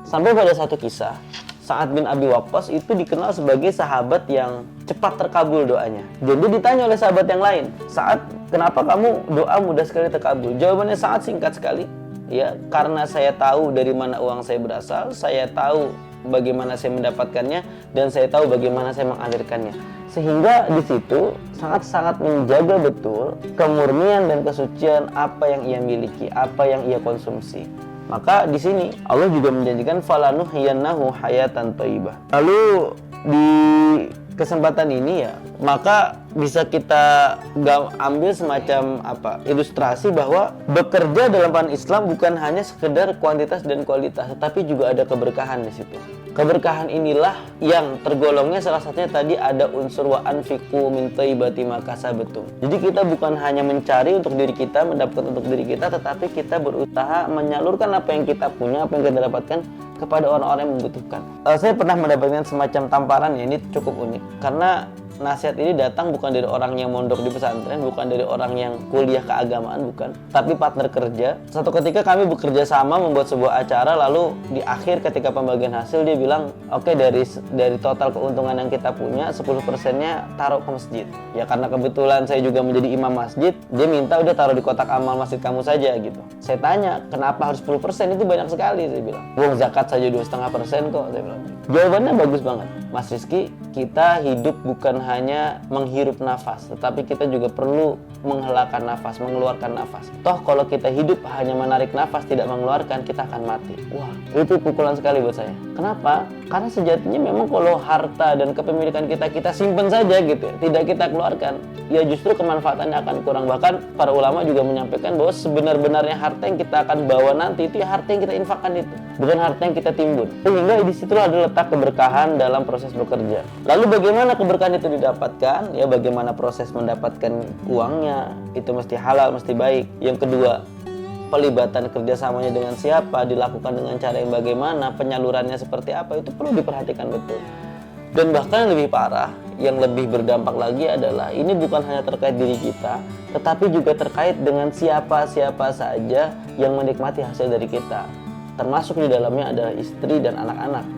Sampai pada satu kisah, Sa'ad bin Abi Waqqas itu dikenal sebagai sahabat yang cepat terkabul doanya. Jadi ditanya oleh sahabat yang lain, Sa'ad, kenapa kamu doa mudah sekali terkabul? Jawabannya Sa'ad singkat sekali, ya karena saya tahu dari mana uang saya berasal, saya tahu bagaimana saya mendapatkannya, dan saya tahu bagaimana saya mengalirkannya. Sehingga di situ sangat-sangat menjaga betul kemurnian dan kesucian apa yang ia miliki, apa yang ia konsumsi. Maka di sini Allah juga menjanjikan falanuhyiyannahu hayatan thayyibah. Lalu di kesempatan ini ya, maka bisa kita ambil semacam ilustrasi bahwa bekerja dalam paham Islam bukan hanya sekedar kuantitas dan kualitas, tetapi juga ada keberkahan di situ. Keberkahan inilah yang tergolongnya salah satunya tadi ada unsur wa anfiqu min thayyibati ma kasabtum. Jadi kita bukan hanya mencari untuk diri kita, mendapatkan untuk diri kita, tetapi kita berusaha menyalurkan apa yang kita punya, apa yang kita dapatkan kepada orang-orang yang membutuhkan. Saya pernah mendapatkan semacam tamparan ya, ini cukup unik karena nasihat ini datang bukan dari orang yang mondok di pesantren, bukan dari orang yang kuliah keagamaan, bukan, tapi partner kerja. Satu ketika kami bekerja sama membuat sebuah acara, lalu di akhir ketika pembagian hasil dia bilang, oke, dari total keuntungan yang kita punya 10%-nya taruh ke masjid. Ya karena kebetulan saya juga menjadi imam masjid, dia minta udah taruh di kotak amal masjid kamu saja gitu. Saya tanya, kenapa harus 10%? Itu banyak sekali, saya bilang. Uang zakat saja 2,5% kok, saya bilang. Jawabannya bagus banget, Mas Rizky. Kita hidup bukan hanya menghirup nafas, tetapi kita juga perlu menghelakan nafas, mengeluarkan nafas. Toh kalau kita hidup hanya menarik nafas, tidak mengeluarkan, kita akan mati. Wah, itu pukulan sekali buat saya. Kenapa? Karena sejatinya memang kalau harta dan kepemilikan kita simpen saja gitu ya, tidak kita keluarkan, ya justru kemanfaatannya akan kurang. Bahkan para ulama juga menyampaikan bahwa sebenar-benarnya harta yang kita akan bawa nanti itu ya harta yang kita infakkan itu, bukan harta yang kita timbun. Sehingga di situlah ada letak keberkahan dalam proses bekerja. Lalu bagaimana keberkahan itu didapatkan? Ya bagaimana proses mendapatkan uangnya, itu mesti halal, mesti baik. Yang kedua, pelibatan kerjasamanya dengan siapa, dilakukan dengan cara yang bagaimana, penyalurannya seperti apa, itu perlu diperhatikan betul. Dan bahkan yang lebih parah, yang lebih berdampak lagi adalah ini bukan hanya terkait diri kita, tetapi juga terkait dengan siapa-siapa saja yang menikmati hasil dari kita. Termasuk di dalamnya adalah istri dan anak-anak.